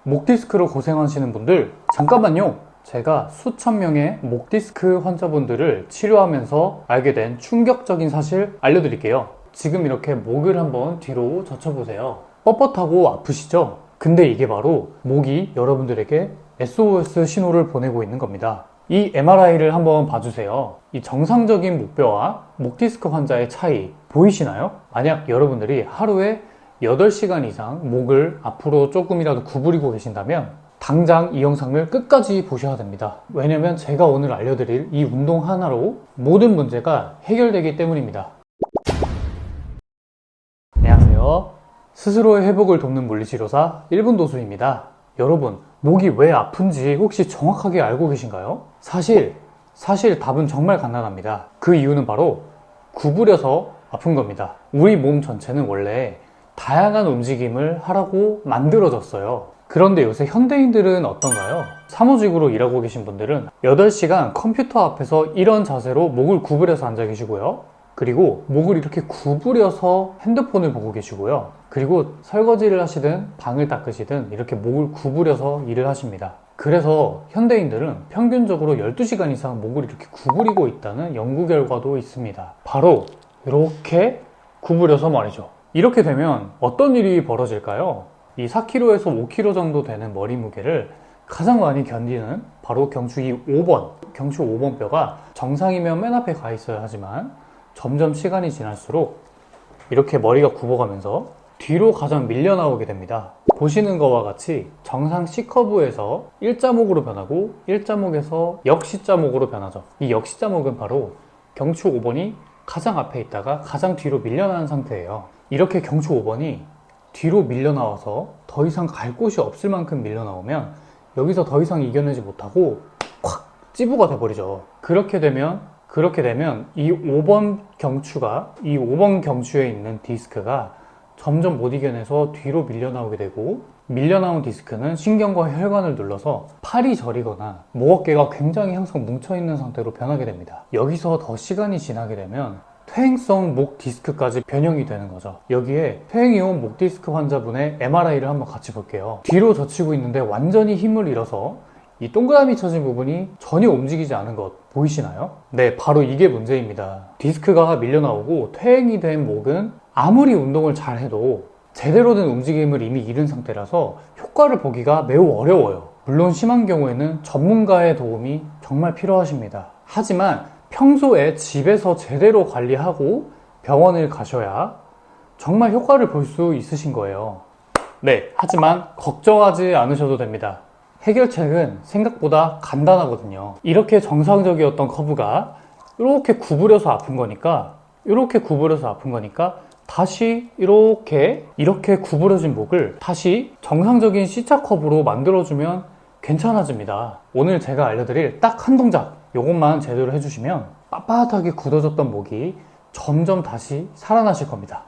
목 디스크로 고생하시는 분들, 잠깐만요. 제가 수천 명의 목 디스크 환자분들을 치료하면서 알게 된 충격적인 사실 알려드릴게요. 지금 이렇게 목을 한번 뒤로 젖혀보세요. 뻣뻣하고 아프시죠? 근데 이게 바로 목이 여러분들에게 SOS 신호를 보내고 있는 겁니다. 이 MRI를 한번 봐주세요. 이 정상적인 목뼈와 목 디스크 환자의 차이 보이시나요? 만약 여러분들이 하루에 8시간 이상 목을 앞으로 조금이라도 구부리고 계신다면 당장 이 영상을 끝까지 보셔야 됩니다. 왜냐면 제가 오늘 알려드릴 이 운동 하나로 모든 문제가 해결되기 때문입니다. 안녕하세요. 스스로의 회복을 돕는 물리치료사 1분 도수입니다. 여러분, 목이 왜 아픈지 혹시 정확하게 알고 계신가요? 사실 답은 정말 간단합니다. 그 이유는 바로 구부려서 아픈 겁니다. 우리 몸 전체는 원래 다양한 움직임을 하라고 만들어졌어요. 그런데 요새 현대인들은 어떤가요? 사무직으로 일하고 계신 분들은 8시간 컴퓨터 앞에서 이런 자세로 목을 구부려서 앉아 계시고요. 그리고 목을 이렇게 구부려서 핸드폰을 보고 계시고요. 그리고 설거지를 하시든 방을 닦으시든 이렇게 목을 구부려서 일을 하십니다. 그래서 현대인들은 평균적으로 12시간 이상 목을 이렇게 구부리고 있다는 연구 결과도 있습니다. 바로 이렇게 구부려서 말이죠. 이렇게 되면 어떤 일이 벌어질까요? 이 4kg에서 5kg 정도 되는 머리 무게를 가장 많이 견디는 바로 경추 5번, 경추 5번 뼈가 정상이면 맨 앞에 가 있어야 하지만 점점 시간이 지날수록 이렇게 머리가 굽어가면서 뒤로 가장 밀려 나오게 됩니다. 보시는 것과 같이 정상 C커브에서 일자목으로 변하고 일자목에서 역시자목으로 변하죠. 이 역시자목은 바로 경추 5번이 가장 앞에 있다가 가장 뒤로 밀려나는 상태예요. 이렇게 경추 5번이 뒤로 밀려나와서 더 이상 갈 곳이 없을 만큼 밀려나오면 여기서 더 이상 이겨내지 못하고 콱 찌부가 돼버리죠. 그렇게 되면 이 5번 경추에 있는 디스크가 점점 못 이겨내서 뒤로 밀려나오게 되고, 밀려나온 디스크는 신경과 혈관을 눌러서 팔이 저리거나 목 어깨가 굉장히 항상 뭉쳐있는 상태로 변하게 됩니다. 여기서 더 시간이 지나게 되면 퇴행성 목 디스크까지 변형이 되는 거죠. 여기에 퇴행이 온 목 디스크 환자분의 MRI를 한번 같이 볼게요. 뒤로 젖히고 있는데 완전히 힘을 잃어서 이 동그라미 쳐진 부분이 전혀 움직이지 않은 것 보이시나요? 네, 바로 이게 문제입니다. 디스크가 밀려나오고 퇴행이 된 목은 아무리 운동을 잘 해도 제대로 된 움직임을 이미 잃은 상태라서 효과를 보기가 매우 어려워요. 물론 심한 경우에는 전문가의 도움이 정말 필요하십니다. 하지만 평소에 집에서 제대로 관리하고 병원을 가셔야 정말 효과를 볼 수 있으신 거예요. 네, 하지만 걱정하지 않으셔도 됩니다. 해결책은 생각보다 간단하거든요. 이렇게 정상적이었던 커브가 이렇게 구부려서 아픈 거니까 다시 이렇게 구부러진 목을 다시 정상적인 C자 커브로 만들어주면 괜찮아집니다. 오늘 제가 알려드릴 딱 한 동작, 이것만 제대로 해주시면 빳빳하게 굳어졌던 목이 점점 다시 살아나실 겁니다.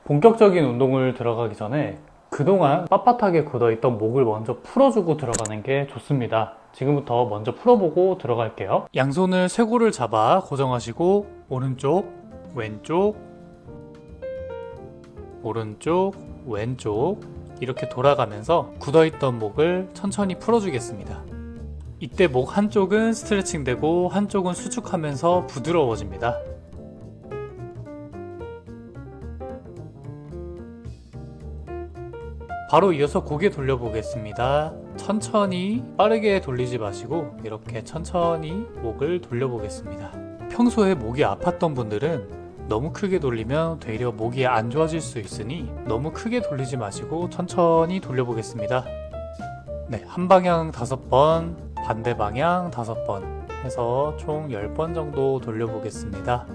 본격적인 운동을 들어가기 전에 그동안 빳빳하게 굳어있던 목을 먼저 풀어주고 들어가는 게 좋습니다. 지금부터 먼저 풀어보고 들어갈게요. 양손을 쇄골을 잡아 고정하시고 오른쪽, 왼쪽, 오른쪽, 왼쪽 이렇게 돌아가면서 굳어있던 목을 천천히 풀어주겠습니다. 이때 목 한쪽은 스트레칭 되고 한쪽은 수축하면서 부드러워집니다. 바로 이어서 고개 돌려보겠습니다. 천천히 빠르게 돌리지 마시고 이렇게 천천히 목을 돌려보겠습니다. 평소에 목이 아팠던 분들은 너무 크게 돌리면 되려 목이 안 좋아질 수 있으니 너무 크게 돌리지 마시고 천천히 돌려보겠습니다. 네, 한 방향 5번, 반대 방향 5번 해서 총 10번 정도 돌려보겠습니다.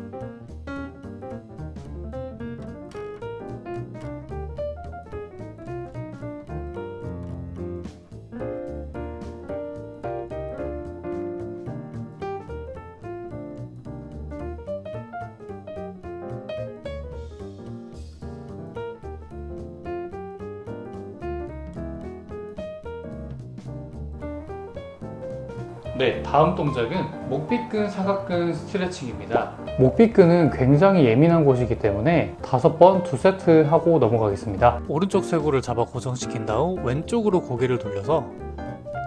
네, 다음 동작은 목삐끈, 사각근 스트레칭입니다. 목삐끈은 굉장히 예민한 곳이기 때문에 5번 2세트 하고 넘어가겠습니다. 오른쪽 쇄골을 잡아 고정시킨 다음 왼쪽으로 고개를 돌려서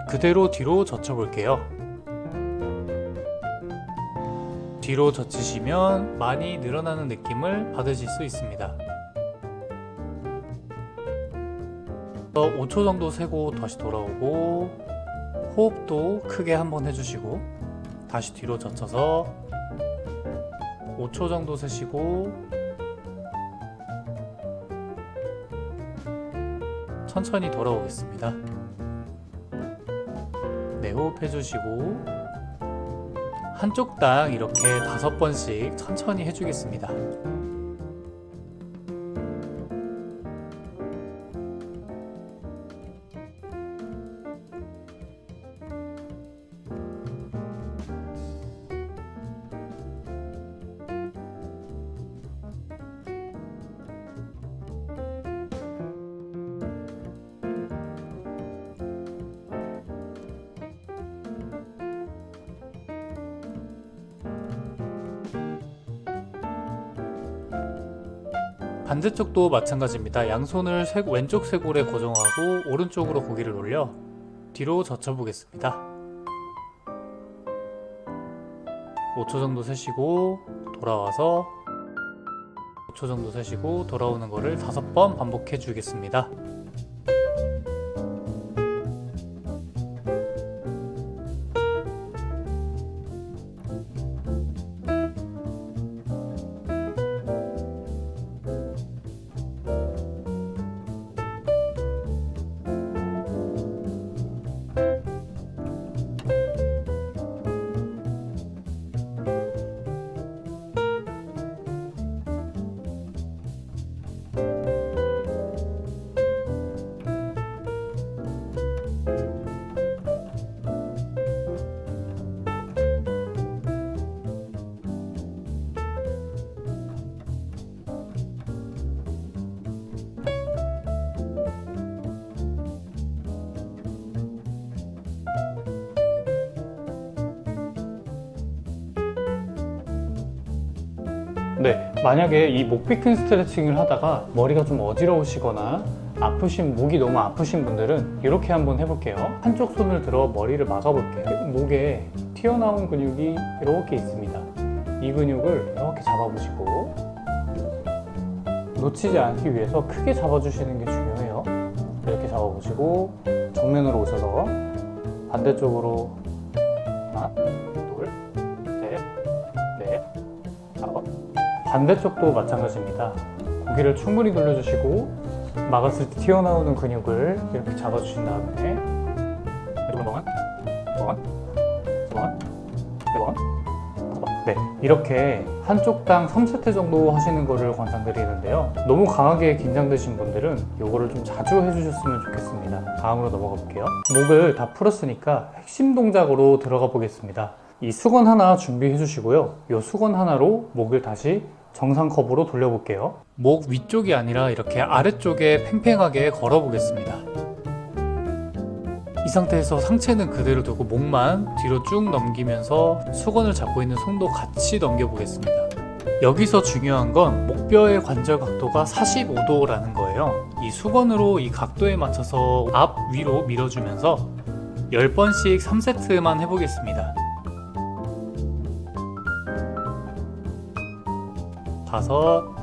그대로 뒤로 젖혀볼게요. 뒤로 젖히시면 많이 늘어나는 느낌을 받으실 수 있습니다. 5초 정도 세고 다시 돌아오고, 호흡도 크게 한번 해주시고 다시 뒤로 젖혀서 5초 정도 세시고 천천히 돌아오겠습니다. 네, 호흡해 주시고 한쪽당 이렇게 5번씩 천천히 해주겠습니다. 반대쪽도 마찬가지입니다. 양손을 왼쪽 쇄골에 고정하고 오른쪽으로 고개를 올려 뒤로 젖혀보겠습니다. 5초 정도 세시고 돌아와서 5초 정도 세시고 돌아오는 거를 5번 반복해 주겠습니다. 네, 만약에 이 목삐끈 스트레칭을 하다가 머리가 좀 어지러우시거나 목이 너무 아프신 분들은 이렇게 한번 해볼게요. 한쪽 손을 들어 머리를 막아볼게요. 목에 튀어나온 근육이 이렇게 있습니다. 이 근육을 이렇게 잡아보시고 놓치지 않기 위해서 크게 잡아주시는 게 중요해요. 이렇게 잡아보시고 정면으로 오셔서 반대쪽으로 하나, 둘, 셋, 넷, 다섯. 반대쪽도 마찬가지입니다. 고개를 충분히 돌려주시고 막았을 때 튀어나오는 근육을 이렇게 잡아주신 다음에 네, 이렇게 한쪽당 3세트 정도 하시는 거를 권장드리는데요. 너무 강하게 긴장되신 분들은 이거를 좀 자주 해주셨으면 좋겠습니다. 다음으로 넘어가 볼게요. 목을 다 풀었으니까 핵심 동작으로 들어가 보겠습니다. 이 수건 하나 준비해 주시고요. 이 수건 하나로 목을 다시 정상 컵으로 돌려볼게요. 목 위쪽이 아니라 이렇게 아래쪽에 팽팽하게 걸어 보겠습니다. 이 상태에서 상체는 그대로 두고 목만 뒤로 쭉 넘기면서 수건을 잡고 있는 손도 같이 넘겨 보겠습니다. 여기서 중요한 건 목뼈의 관절 각도가 45도라는 거예요. 이 수건으로 이 각도에 맞춰서 앞 위로 밀어주면서 10번씩 3세트만 해보겠습니다. 5,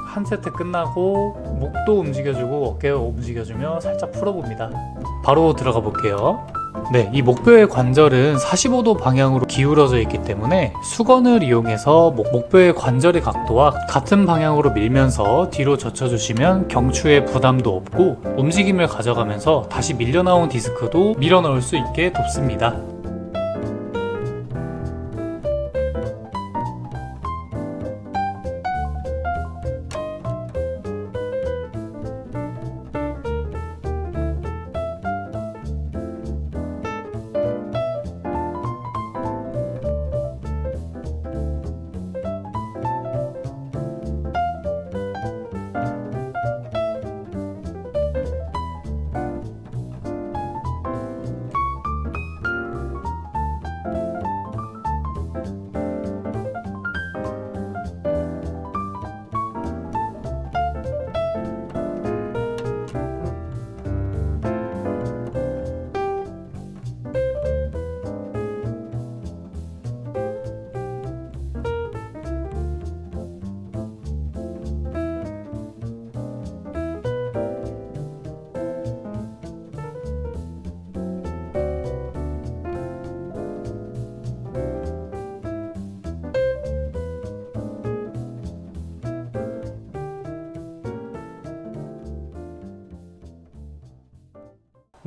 한 세트 끝나고 목도 움직여주고 어깨 움직여주며 살짝 풀어봅니다. 바로 들어가 볼게요. 네, 이 목뼈의 관절은 45도 방향으로 기울어져 있기 때문에 수건을 이용해서 목뼈의 관절의 각도와 같은 방향으로 밀면서 뒤로 젖혀주시면 경추에 부담도 없고 움직임을 가져가면서 다시 밀려나온 디스크도 밀어 넣을 수 있게 돕습니다.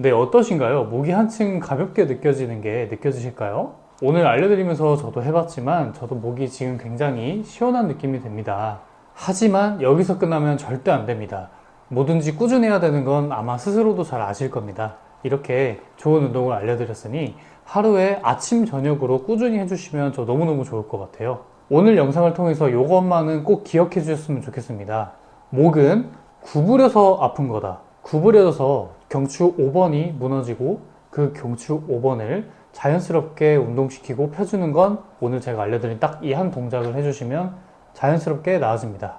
네, 어떠신가요? 목이 한층 가볍게 느껴지는 게 느껴지실까요? 오늘 알려드리면서 저도 해봤지만 저도 목이 지금 굉장히 시원한 느낌이 듭니다. 하지만 여기서 끝나면 절대 안 됩니다. 뭐든지 꾸준해야 되는 건 아마 스스로도 잘 아실 겁니다. 이렇게 좋은 운동을 알려드렸으니 하루에 아침, 저녁으로 꾸준히 해주시면 저 너무너무 좋을 것 같아요. 오늘 영상을 통해서 이것만은 꼭 기억해 주셨으면 좋겠습니다. 목은 구부려서 아픈 거다. 구부려져서 경추 5번이 무너지고 그 경추 5번을 자연스럽게 운동시키고 펴주는 건 오늘 제가 알려드린 딱 이 한 동작을 해주시면 자연스럽게 나아집니다.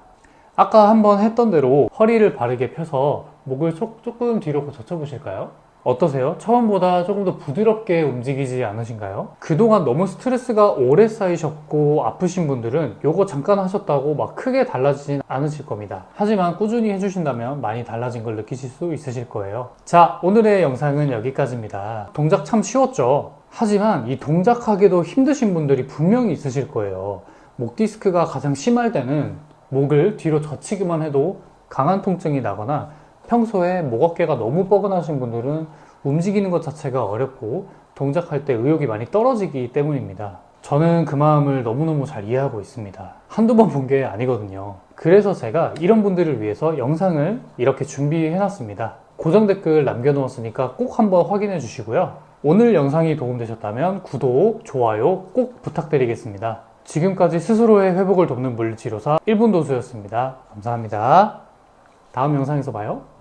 아까 한번 했던 대로 허리를 바르게 펴서 목을 조금 뒤로 젖혀보실까요? 어떠세요? 처음보다 조금 더 부드럽게 움직이지 않으신가요? 그동안 너무 스트레스가 오래 쌓이셨고 아프신 분들은 요거 잠깐 하셨다고 막 크게 달라지진 않으실 겁니다. 하지만 꾸준히 해주신다면 많이 달라진 걸 느끼실 수 있으실 거예요. 자, 오늘의 영상은 여기까지입니다. 동작 참 쉬웠죠? 하지만 이 동작하기도 힘드신 분들이 분명히 있으실 거예요. 목 디스크가 가장 심할 때는 목을 뒤로 젖히기만 해도 강한 통증이 나거나 평소에 목 어깨가 너무 뻐근하신 분들은 움직이는 것 자체가 어렵고 동작할 때 의욕이 많이 떨어지기 때문입니다. 저는 그 마음을 너무너무 잘 이해하고 있습니다. 한두 번 본 게 아니거든요. 그래서 제가 이런 분들을 위해서 영상을 이렇게 준비해 놨습니다. 고정 댓글 남겨놓았으니까 꼭 한번 확인해 주시고요. 오늘 영상이 도움되셨다면 구독, 좋아요 꼭 부탁드리겠습니다. 지금까지 스스로의 회복을 돕는 물리치료사 1분 도수였습니다. 감사합니다. 다음 영상에서 봐요.